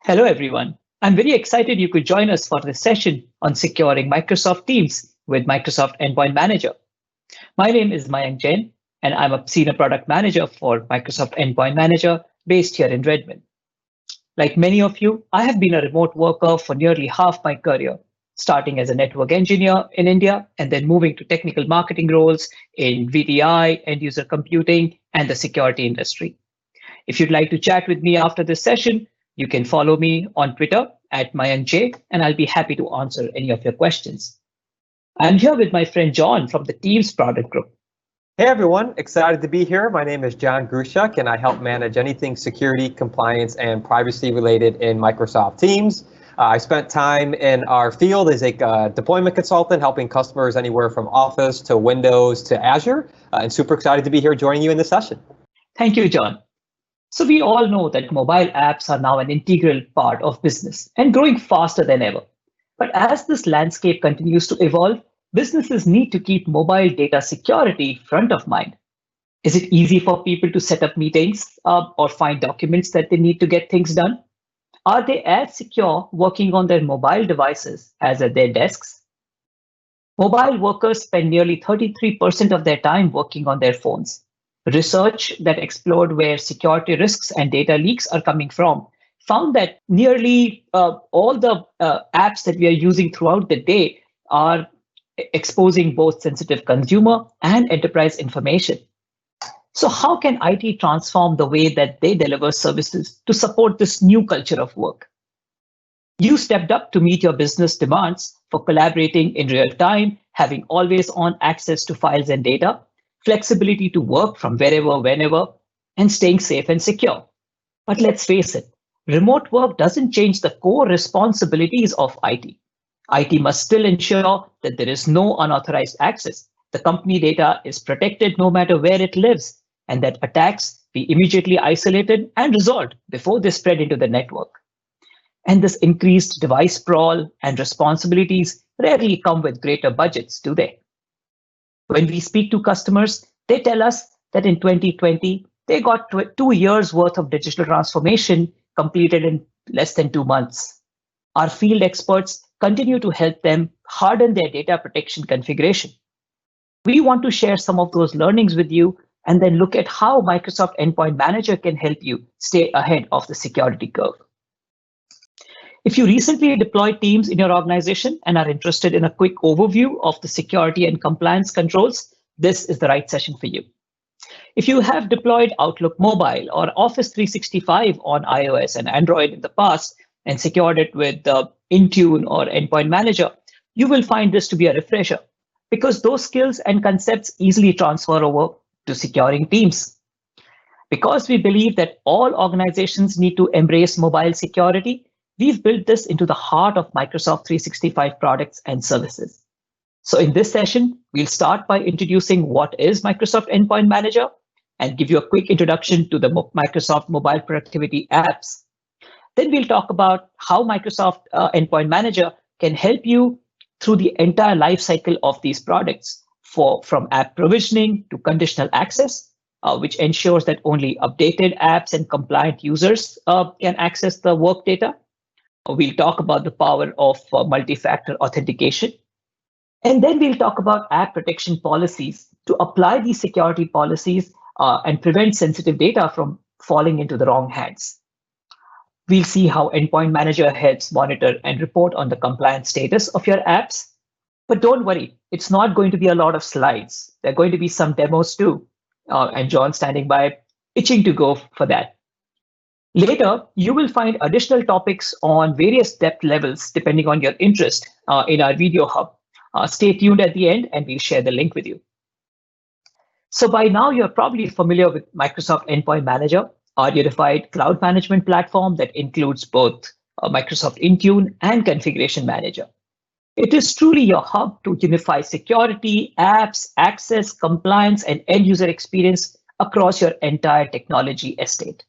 Hello, everyone. I'm very excited you could join us for this session on securing Microsoft Teams with Microsoft Endpoint Manager. My name is Mayank Jain, and I'm a senior product manager for Microsoft Endpoint Manager based here in Redmond. Like many of you, I have been a remote worker for nearly half my career, starting as a network engineer in India and then moving to technical marketing roles in VDI, end user computing, and the security industry. If you'd like to chat with me after this session, you can follow me on Twitter at MayankJ, and I'll be happy to answer any of your questions. I'm here with my friend John from the Teams product group. Hey everyone, excited to be here. My name is John Grushak and I help manage anything security, compliance, and privacy related in Microsoft Teams. I spent time in our field as a deployment consultant, helping customers anywhere from Office to Windows to Azure, and super excited to be here joining you in this session. Thank you, John. So we all know that mobile apps are now an integral part of business and growing faster than ever. But as this landscape continues to evolve, businesses need to keep mobile data security front of mind. Is it easy for people to set up meetings or find documents that they need to get things done? Are they as secure working on their mobile devices as at their desks? Mobile workers spend nearly 33% of their time working on their phones. Research that explored where security risks and data leaks are coming from found that nearly all the apps that we are using throughout the day are exposing both sensitive consumer and enterprise information. So how can IT transform the way that they deliver services to support this new culture of work? You stepped up to meet your business demands for collaborating in real time, having always on access to files and data, flexibility to work from wherever, whenever, and staying safe and secure. But let's face it, remote work doesn't change the core responsibilities of IT. IT must still ensure that there is no unauthorized access. The company data is protected no matter where it lives, and that attacks be immediately isolated and resolved before they spread into the network. And this increased device sprawl and responsibilities rarely come with greater budgets, do they? When we speak to customers, they tell us that in 2020, they got 2 years worth of digital transformation completed in less than 2 months. Our field experts continue to help them harden their data protection configuration. We want to share some of those learnings with you and then look at how Microsoft Endpoint Manager can help you stay ahead of the security curve. If you recently deployed Teams in your organization and are interested in a quick overview of the security and compliance controls, this is the right session for you. If you have deployed Outlook Mobile or Office 365 on iOS and Android in the past and secured it with Intune or Endpoint Manager, you will find this to be a refresher because those skills and concepts easily transfer over to securing Teams. Because we believe that all organizations need to embrace mobile security, we've built this into the heart of Microsoft 365 products and services. So in this session, we'll start by introducing what is Microsoft Endpoint Manager and give you a quick introduction to the Microsoft mobile productivity apps. Then we'll talk about how Microsoft Endpoint Manager can help you through the entire life cycle of these products, from app provisioning to conditional access, which ensures that only updated apps and compliant users can access the work data. We'll talk about the power of multi-factor authentication. And then we'll talk about app protection policies to apply these security policies and prevent sensitive data from falling into the wrong hands. We'll see how Endpoint Manager helps monitor and report on the compliance status of your apps. But don't worry, it's not going to be a lot of slides. There are going to be some demos too. And John standing by, itching to go for that. Later, you will find additional topics on various depth levels depending on your interest in our video hub. Stay tuned at the end and we'll share the link with you. So by now, you're probably familiar with Microsoft Endpoint Manager, our unified cloud management platform that includes both Microsoft Intune and Configuration Manager. It is truly your hub to unify security, apps, access, compliance, and end user experience across your entire technology estate.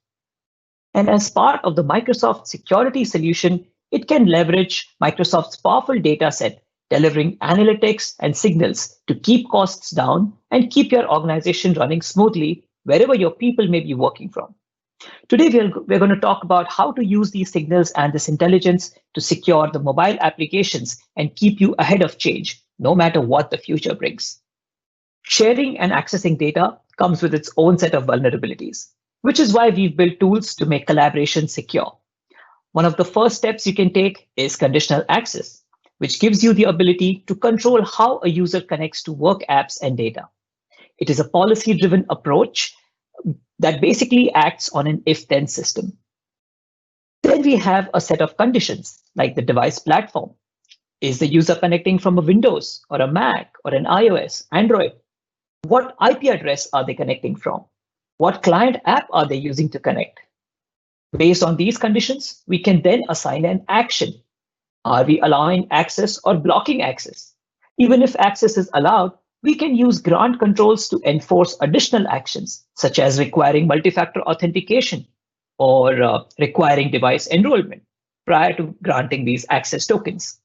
And as part of the Microsoft security solution, it can leverage Microsoft's powerful data set, delivering analytics and signals to keep costs down and keep your organization running smoothly wherever your people may be working from. Today, we're going to talk about how to use these signals and this intelligence to secure the mobile applications and keep you ahead of change, no matter what the future brings. Sharing and accessing data comes with its own set of vulnerabilities, which is why we've built tools to make collaboration secure. One of the first steps you can take is conditional access, which gives you the ability to control how a user connects to work apps and data. It is a policy-driven approach that basically acts on an if-then system. Then we have a set of conditions, like the device platform. Is the user connecting from a Windows or a Mac or an iOS, Android? What IP address are they connecting from? What client app are they using to connect? Based on these conditions, we can then assign an action. Are we allowing access or blocking access? Even if access is allowed, we can use grant controls to enforce additional actions, such as requiring multi-factor authentication or requiring device enrollment prior to granting these access tokens.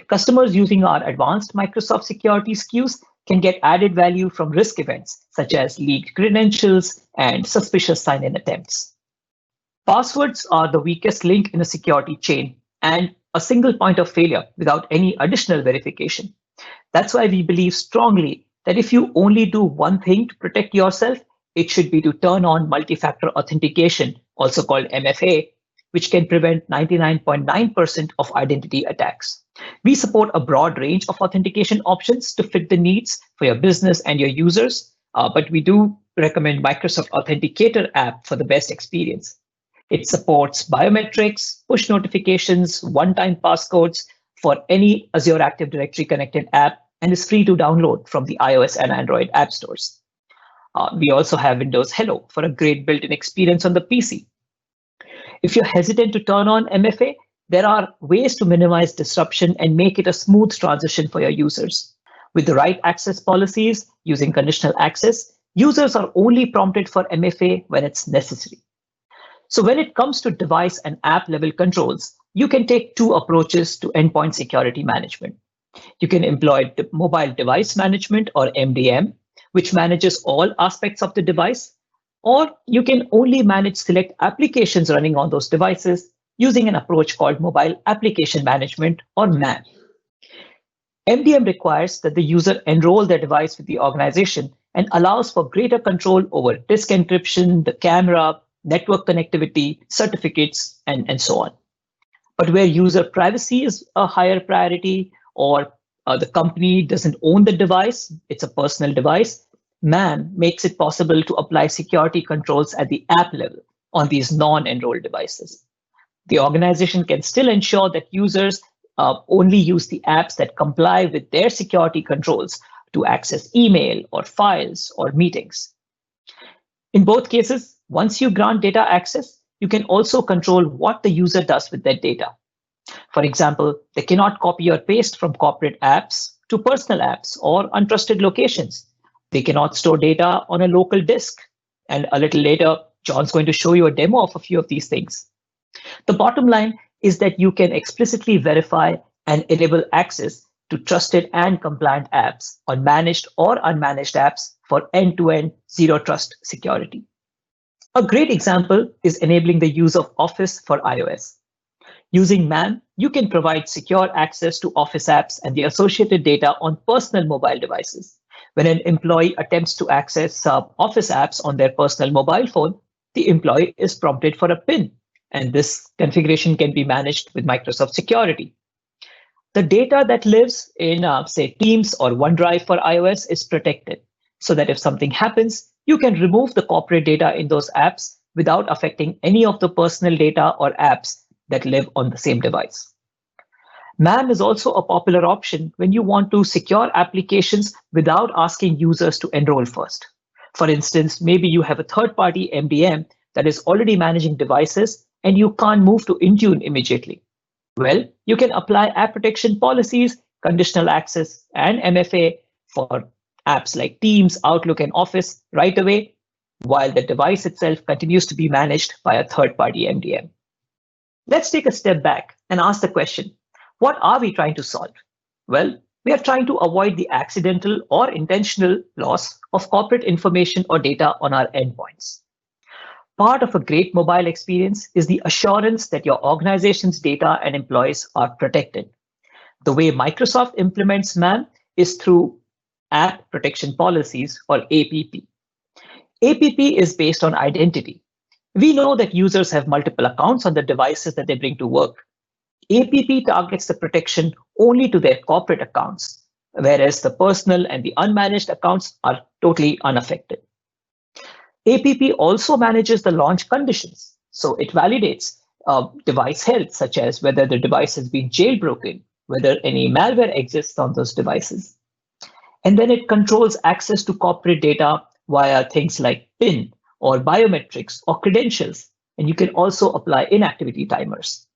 Customers using our advanced Microsoft security SKUs can get added value from risk events, such as leaked credentials and suspicious sign-in attempts. Passwords are the weakest link in a security chain and a single point of failure without any additional verification. That's why we believe strongly that if you only do one thing to protect yourself, it should be to turn on multi-factor authentication, also called MFA, which can prevent 99.9% of identity attacks. We support a broad range of authentication options to fit the needs for your business and your users, but we do recommend Microsoft Authenticator app for the best experience. It supports biometrics, push notifications, one-time passcodes for any Azure Active Directory connected app, and is free to download from the iOS and Android app stores. We also have Windows Hello for a great built-in experience on the PC. If you're hesitant to turn on MFA, there are ways to minimize disruption and make it a smooth transition for your users. With the right access policies using conditional access, users are only prompted for MFA when it's necessary. So when it comes to device and app level controls, you can take two approaches to endpoint security management. You can employ mobile device management or MDM, which manages all aspects of the device, or you can only manage select applications running on those devices using an approach called mobile application management or MAM. MDM requires that the user enroll their device with the organization and allows for greater control over disk encryption, the camera, network connectivity, certificates, and so on. But where user privacy is a higher priority, or the company doesn't own the device, it's a personal device, MAM makes it possible to apply security controls at the app level on these non-enrolled devices. The organization can still ensure that users only use the apps that comply with their security controls to access email or files or meetings. In both cases, once you grant data access, you can also control what the user does with that data. For example, they cannot copy or paste from corporate apps to personal apps or untrusted locations. They cannot store data on a local disk. And a little later, John's going to show you a demo of a few of these things. The bottom line is that you can explicitly verify and enable access to trusted and compliant apps on managed or unmanaged apps for end-to-end zero trust security. A great example is enabling the use of Office for iOS. Using MAM, you can provide secure access to Office apps and the associated data on personal mobile devices. When an employee attempts to access Office apps on their personal mobile phone, the employee is prompted for a PIN, and this configuration can be managed with Microsoft Security. The data that lives in, say, Teams or OneDrive for iOS is protected, so that if something happens, you can remove the corporate data in those apps without affecting any of the personal data or apps that live on the same device. MAM is also a popular option when you want to secure applications without asking users to enroll first. For instance, maybe you have a third-party MDM that is already managing devices and you can't move to Intune immediately. Well, you can apply app protection policies, conditional access, and MFA for apps like Teams, Outlook, and Office right away, while the device itself continues to be managed by a third-party MDM. Let's take a step back and ask the question, what are we trying to solve? Well, we are trying to avoid the accidental or intentional loss of corporate information or data on our endpoints. Part of a great mobile experience is the assurance that your organization's data and employees are protected. The way Microsoft implements MAM is through App Protection Policies, or APP. APP is based on identity. We know that users have multiple accounts on the devices that they bring to work. APP targets the protection only to their corporate accounts, whereas the personal and the unmanaged accounts are totally unaffected. APP also manages the launch conditions. So it validates device health, such as whether the device has been jailbroken, whether any malware exists on those devices. And then it controls access to corporate data via things like PIN or biometrics or credentials. And you can also apply inactivity timers.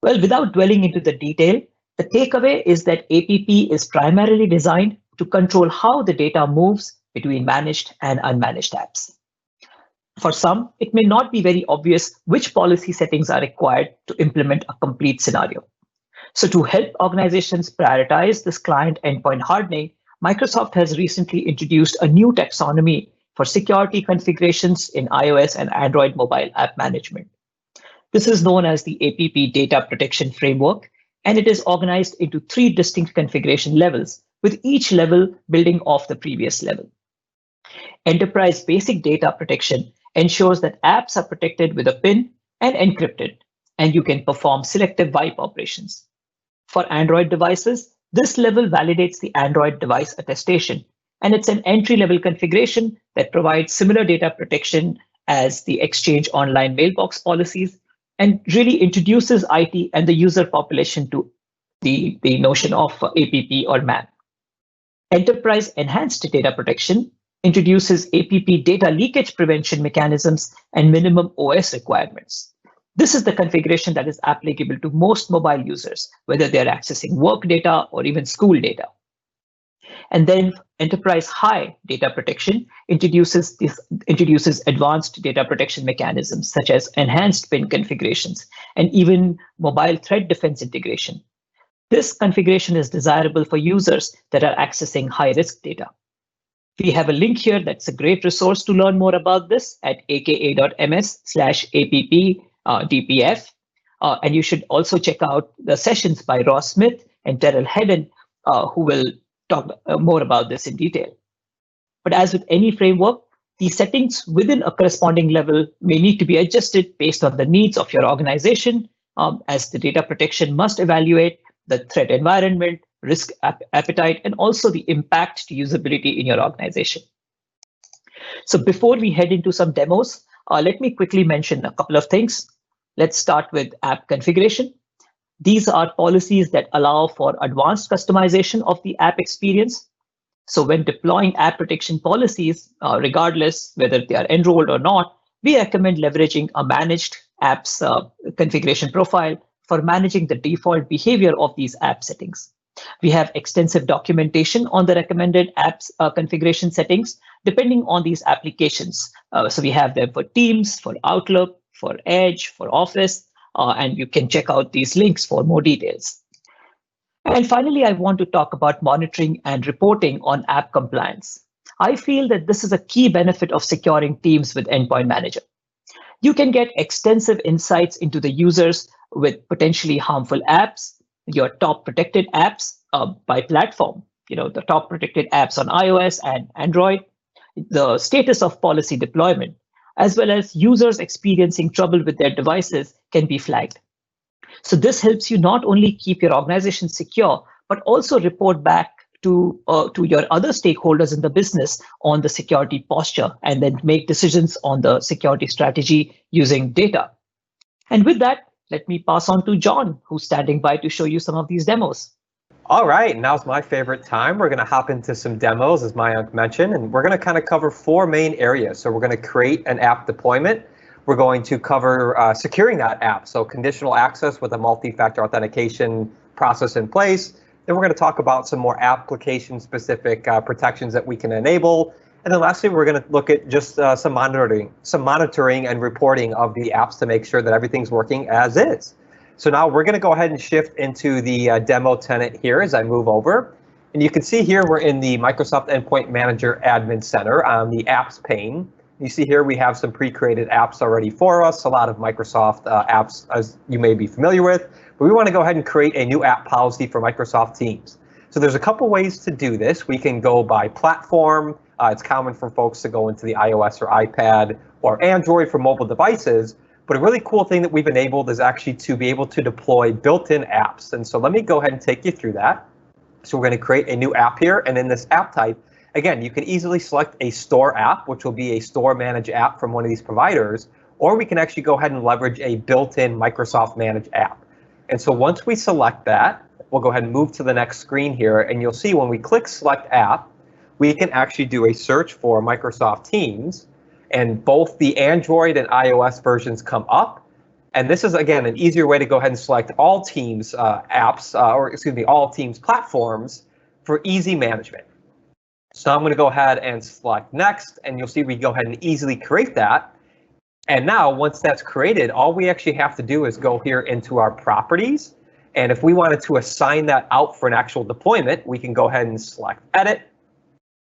Well, without dwelling into the detail, the takeaway is that APP is primarily designed to control how the data moves between managed and unmanaged apps. For some, it may not be very obvious which policy settings are required to implement a complete scenario. So to help organizations prioritize this client endpoint hardening, Microsoft has recently introduced a new taxonomy for security configurations in iOS and Android mobile app management. This is known as the APP Data Protection Framework, and it is organized into 3 distinct configuration levels, with each level building off the previous level. Enterprise Basic Data Protection ensures that apps are protected with a PIN and encrypted, and you can perform selective wipe operations. For Android devices, this level validates the Android device attestation, and it's an entry-level configuration that provides similar data protection as the Exchange Online mailbox policies, and really introduces IT and the user population to the notion of APP or MAM. Enterprise Enhanced Data Protection introduces APP data leakage prevention mechanisms and minimum OS requirements. This is the configuration that is applicable to most mobile users, whether they're accessing work data or even school data. And then Enterprise High Data Protection introduces advanced data protection mechanisms such as enhanced PIN configurations and even mobile threat defense integration. This configuration is desirable for users that are accessing high-risk data. We have a link here that's a great resource to learn more about this at aka.ms/app-dpf. And you should also check out the sessions by Ross Smith and Terrell Hedden, who will talk more about this in detail. But as with any framework, the settings within a corresponding level may need to be adjusted based on the needs of your organization, as the data protection must evaluate the threat environment, risk appetite, and also the impact to usability in your organization. So before we head into some demos, let me quickly mention a couple of things. Let's start with app configuration. These are policies that allow for advanced customization of the app experience. So when deploying app protection policies, regardless whether they are enrolled or not, we recommend leveraging a managed apps configuration profile for managing the default behavior of these app settings. We have extensive documentation on the recommended apps configuration settings, depending on these applications. So we have them for Teams, for Outlook, for Edge, for Office, and you can check out these links for more details. And finally, I want to talk about monitoring and reporting on app compliance. I feel that this is a key benefit of securing Teams with Endpoint Manager. You can get extensive insights into the users with potentially harmful apps, your top protected apps by platform, the top protected apps on iOS and Android, the status of policy deployment, as well as users experiencing trouble with their devices can be flagged. So this helps you not only keep your organization secure, but also report back to your other stakeholders in the business on the security posture, and then make decisions on the security strategy using data. And with that, let me pass on to John, who's standing by to show you some of these demos. All right, now's my favorite time. We're going to hop into some demos, as Mayank mentioned, and we're going to kind of cover 4 main areas. So we're going to create an app deployment. We're going to cover securing that app, so conditional access with a multi-factor authentication process in place. Then we're going to talk about some more application-specific protections that we can enable. And then lastly, we're going to look at just some monitoring and reporting of the apps to make sure that everything's working as is. So now we're going to go ahead and shift into the demo tenant here as I move over. And you can see here we're in the Microsoft Endpoint Manager Admin Center on the apps pane. You see here we have some pre-created apps already for us, a lot of Microsoft apps as you may be familiar with, but we want to go ahead and create a new app policy for Microsoft Teams. So there's a couple ways to do this. We can go by platform. It's common for folks to go into the iOS or iPad or Android for mobile devices, but a really cool thing that we've enabled is actually to be able to deploy built-in apps. And so let me go ahead and take you through that. So we're going to create a new app here, and in this app type, again, you can easily select a store app, which will be a store managed app from one of these providers, or we can actually go ahead and leverage a built-in Microsoft managed app. And so once we select that, we'll go ahead and move to the next screen here, and you'll see when we click select app, we can actually do a search for Microsoft Teams, and both the Android and iOS versions come up. And this is, again, an easier way to go ahead and select all Teams apps, all Teams platforms for easy management. So I'm going to go ahead and select next, and you'll see we go ahead and easily create that. And now once that's created, all we actually have to do is go here into our properties. And if we wanted to assign that out for an actual deployment, we can go ahead and select edit.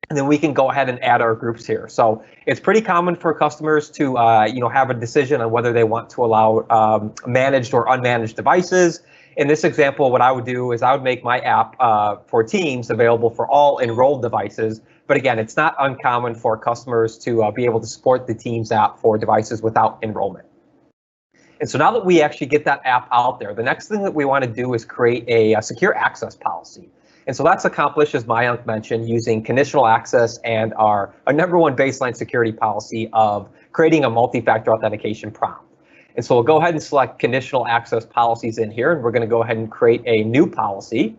And then we can go ahead and add our groups here. So it's pretty common for customers to have a decision on whether they want to allow managed or unmanaged devices. In this example, what I would do is I would make my app for Teams available for all enrolled devices. But again, it's not uncommon for customers to be able to support the Teams app for devices without enrollment. And so now that we actually get that app out there, the next thing that we want to do is create a secure access policy. And so that's accomplished, as Mayank mentioned, using conditional access and our number one baseline security policy of creating a multi-factor authentication prompt. And so we'll go ahead and select conditional access policies in here, and we're going to go ahead and create a new policy.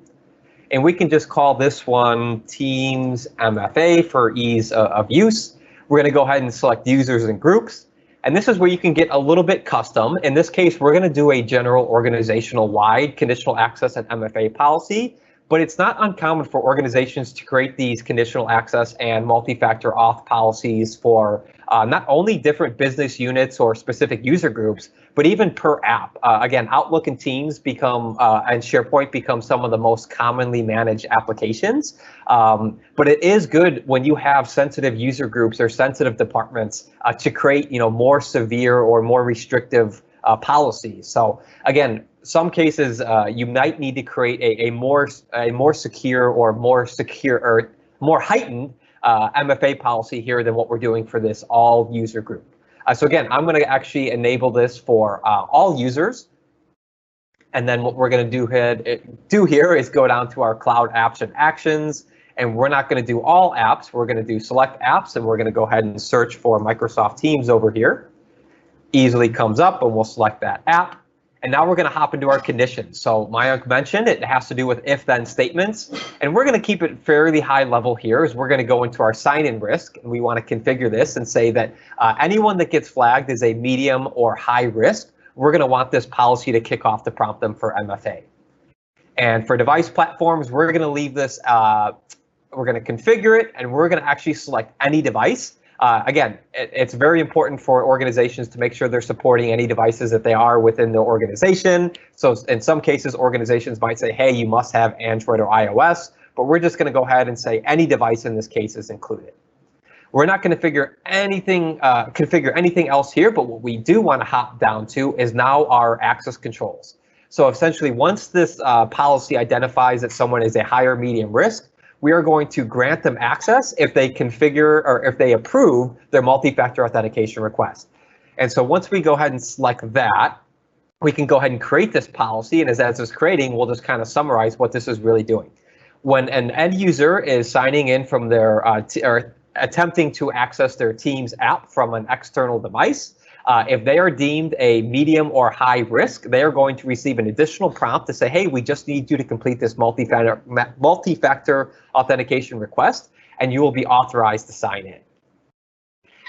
And we can just call this one Teams MFA for ease of use. We're going to go ahead and select users and groups. And this is where you can get a little bit custom. In this case, we're going to do a general organizational wide conditional access and MFA policy. But it's not uncommon for organizations to create these conditional access and multi-factor auth policies for not only different business units or specific user groups, but even per app. Again, Outlook and Teams become and SharePoint become some of the most commonly managed applications. But it is good when you have sensitive user groups or sensitive departments to create more severe or more restrictive policies. So again, some cases you might need to create a more secure or more heightened MFA policy here than what we're doing for this all user group. So again, I'm going to actually enable this for all users. And then what we're going to do here is go down to our cloud apps and actions. And we're not going to do all apps. We're going to do select apps, and we're going to go ahead and search for Microsoft Teams over here. Easily comes up, and we'll select that app. And now we're going to hop into our conditions. So Mayank mentioned it has to do with if-then statements. And we're going to keep it fairly high level here as we're going to go into our sign-in risk. And we want to configure this and say that anyone that gets flagged is a medium or high risk. We're going to want this policy to kick off to prompt them for MFA. And for device platforms, we're going to leave this, we're going to configure it, and we're going to actually select any device. Again, it's very important for organizations to make sure they're supporting any devices that they are within the organization. So in some cases, organizations might say, hey, you must have Android or iOS, but we're just going to go ahead and say any device in this case is included. We're not going to configure anything else here, but what we do want to hop down to is now our access controls. So essentially, once this policy identifies that someone is a higher medium risk, we are going to grant them access if they configure or if they approve their multi-factor authentication request. And so once we go ahead and select that, we can go ahead and create this policy. And as it's creating, we'll just kind of summarize what this is really doing. When an end user is signing in from their or attempting to access their Teams app from an external device, if they are deemed a medium or high risk, they are going to receive an additional prompt to say, hey, we just need you to complete this multi-factor authentication request, and you will be authorized to sign in.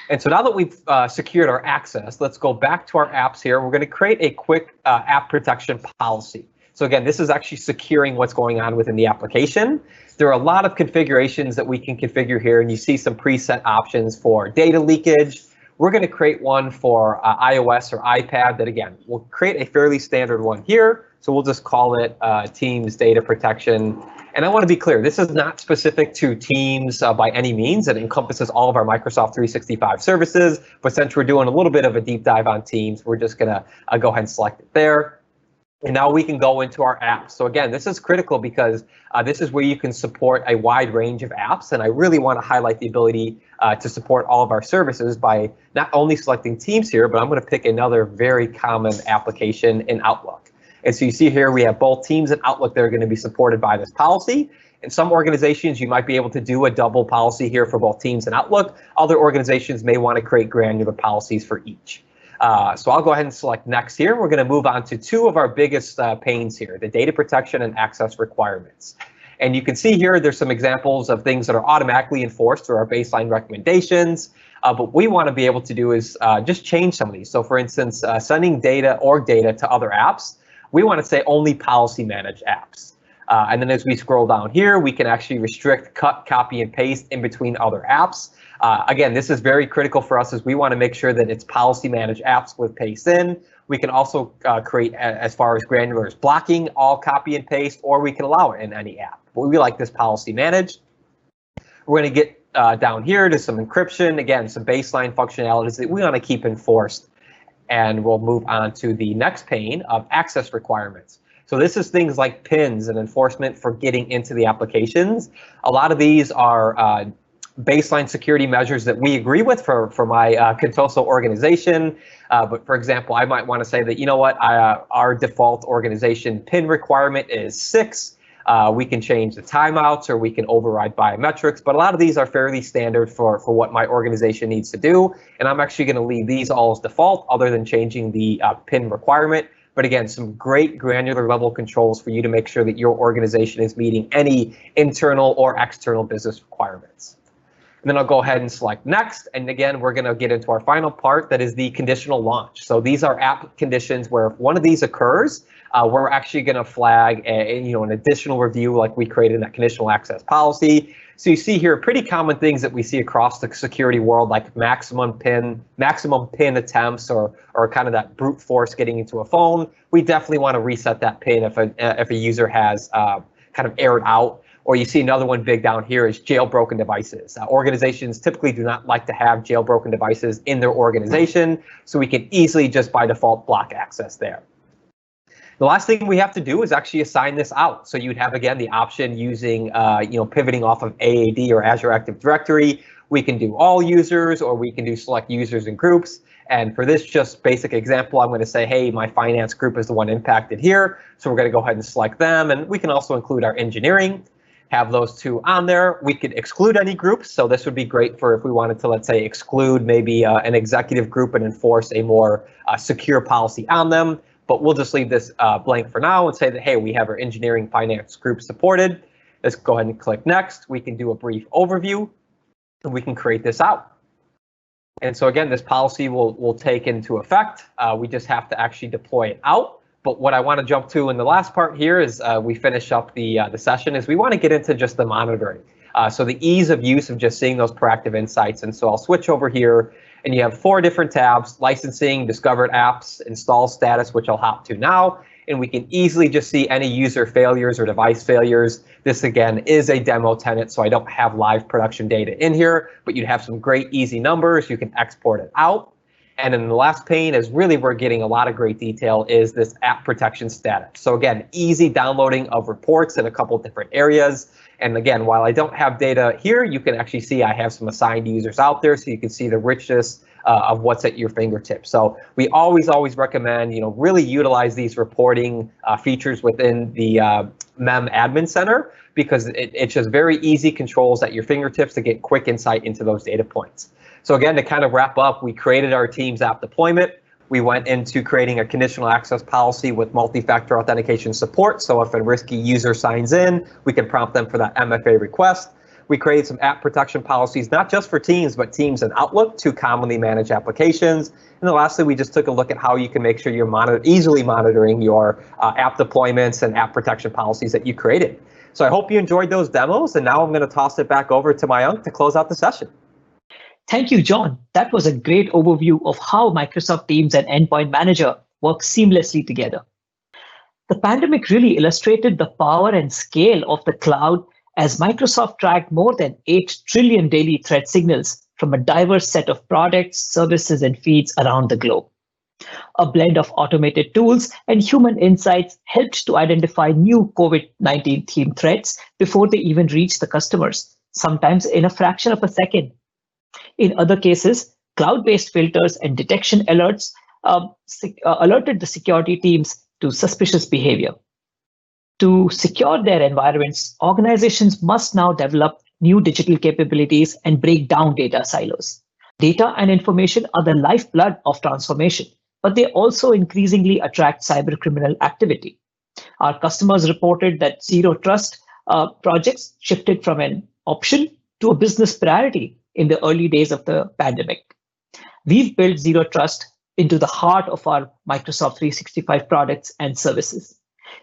And so now that we've secured our access, let's go back to our apps here. We're going to create a quick app protection policy. So again, this is actually securing what's going on within the application. There are a lot of configurations that we can configure here, and you see some preset options for data leakage. We're going to create one for iOS or iPad that, again, we'll create a fairly standard one here. So we'll just call it Teams Data Protection. And I want to be clear, this is not specific to Teams by any means. It encompasses all of our Microsoft 365 services. But since we're doing a little bit of a deep dive on Teams, we're just going to go ahead and select it there. And now we can go into our apps. So again, this is critical because this is where you can support a wide range of apps. And I really want to highlight the ability to support all of our services by not only selecting Teams here, but I'm going to pick another very common application in Outlook. And so you see here, we have both Teams and Outlook that are going to be supported by this policy. In some organizations, you might be able to do a double policy here for both Teams and Outlook. Other organizations may want to create granular policies for each. So I'll go ahead and select next here. We're going to move on to two of our biggest pains here, the data protection and access requirements. And you can see here, there's some examples of things that are automatically enforced through our baseline recommendations. But what we want to be able to do is just change some of these. So for instance, sending org data to other apps, we want to say only policy managed apps. And then as we scroll down here, we can actually restrict, cut, copy, and paste in between other apps. Again, this is very critical for us as we want to make sure that it's policy managed apps with paste in. We can also create as far as granular as blocking all copy and paste, or we can allow it in any app. But we like this policy managed. We're going to get down here to some encryption. Again, some baseline functionalities that we want to keep enforced. And we'll move on to the next pane of access requirements. So this is things like PINs and enforcement for getting into the applications. A lot of these are baseline security measures that we agree with for my Contoso organization. But for example, I might want to say that, you know what, our default organization PIN requirement is 6. We can change the timeouts or we can override biometrics, but a lot of these are fairly standard for what my organization needs to do. And I'm actually going to leave these all as default other than changing the PIN requirement. But again, some great granular level controls for you to make sure that your organization is meeting any internal or external business requirements. And then I'll go ahead and select next. And again, we're going to get into our final part, that is the conditional launch. So these are app conditions where if one of these occurs, we're actually going to flag an additional review like we created in that conditional access policy. So you see here pretty common things that we see across the security world, like maximum PIN attempts or kind of that brute force getting into a phone. We definitely want to reset that PIN if a user has kind of errored out. Or you see another one big down here is jailbroken devices. Organizations typically do not like to have jailbroken devices in their organization, so we can easily just by default block access there. The last thing we have to do is actually assign this out. So you'd have, again, the option using, pivoting off of AAD or Azure Active Directory. We can do all users, or we can do select users and groups. And for this just basic example, I'm going to say, hey, my finance group is the one impacted here. So we're going to go ahead and select them. And we can also include our engineering, have those two on there. We could exclude any groups. So this would be great for if we wanted to, let's say, exclude maybe an executive group and enforce a more secure policy on them. But we'll just leave this blank for now and say that, hey, we have our engineering finance group supported. Let's go ahead and click next. We can do a brief overview and we can create this out. And so again, this policy will take into effect. We just have to actually deploy it out. But what I want to jump to in the last part here is we finish up the session is we want to get into just the monitoring. So the ease of use of just seeing those proactive insights. And so I'll switch over here and you have 4 different tabs: licensing, discovered apps, install status, which I'll hop to now. And we can easily just see any user failures or device failures. This again is a demo tenant, so I don't have live production data in here, but you'd have some great easy numbers. You can export it out. And then the last pane is really we're getting a lot of great detail is this app protection status. So again, easy downloading of reports in a couple different areas. And again, while I don't have data here, you can actually see I have some assigned users out there, so you can see the richness of what's at your fingertips. So we always recommend, really utilize these reporting features within the MEM Admin Center, because it's just very easy controls at your fingertips to get quick insight into those data points. So again, to kind of wrap up, we created our Teams app deployment. We went into creating a conditional access policy with multi-factor authentication support. So if a risky user signs in, we can prompt them for that MFA request. We created some app protection policies, not just for Teams, but Teams and Outlook, 2 commonly managed applications. And then lastly, we just took a look at how you can make sure you're easily monitoring your app deployments and app protection policies that you created. So I hope you enjoyed those demos. And now I'm going to toss it back over to Mayank to close out the session. Thank you, John. That was a great overview of how Microsoft Teams and Endpoint Manager work seamlessly together. The pandemic really illustrated the power and scale of the cloud as Microsoft tracked more than 8 trillion daily threat signals from a diverse set of products, services, and feeds around the globe. A blend of automated tools and human insights helped to identify new COVID-19 themed threats before they even reached the customers, sometimes in a fraction of a second. In other cases, cloud-based filters and detection alerts alerted the security teams to suspicious behavior. To secure their environments, organizations must now develop new digital capabilities and break down data silos. Data and information are the lifeblood of transformation, but they also increasingly attract cybercriminal activity. Our customers reported that zero trust projects shifted from an option to a business priority in the early days of the pandemic. We've built zero trust into the heart of our Microsoft 365 products and services.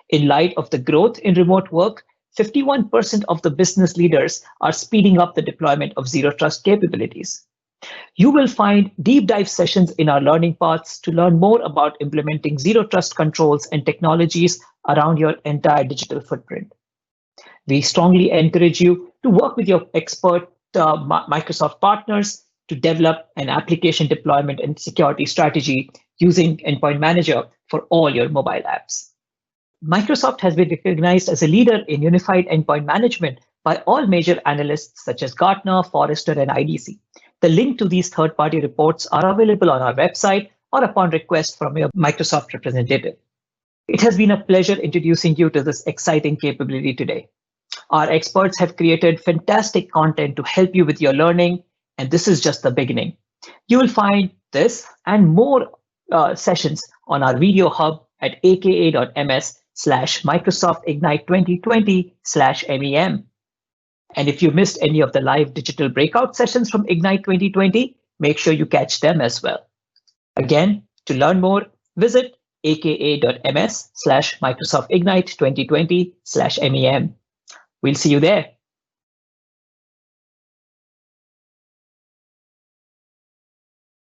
In light of the growth in remote work, 51% of the business leaders are speeding up the deployment of zero trust capabilities. You will find deep dive sessions in our learning paths to learn more about implementing zero trust controls and technologies around your entire digital footprint. We strongly encourage you to work with your expert Microsoft partners to develop an application deployment and security strategy using Endpoint Manager for all your mobile apps. Microsoft has been recognized as a leader in unified endpoint management by all major analysts such as Gartner, Forrester, and IDC. The link to these third-party reports are available on our website or upon request from your Microsoft representative. It has been a pleasure introducing you to this exciting capability today. Our experts have created fantastic content to help you with your learning, and this is just the beginning. You will find this and more sessions on our video hub at aka.ms/Microsoft Ignite 2020/MEM. And if you missed any of the live digital breakout sessions from Ignite 2020, make sure you catch them as well. Again, to learn more, visit aka.ms/Microsoft Ignite 2020/MEM. We'll see you there.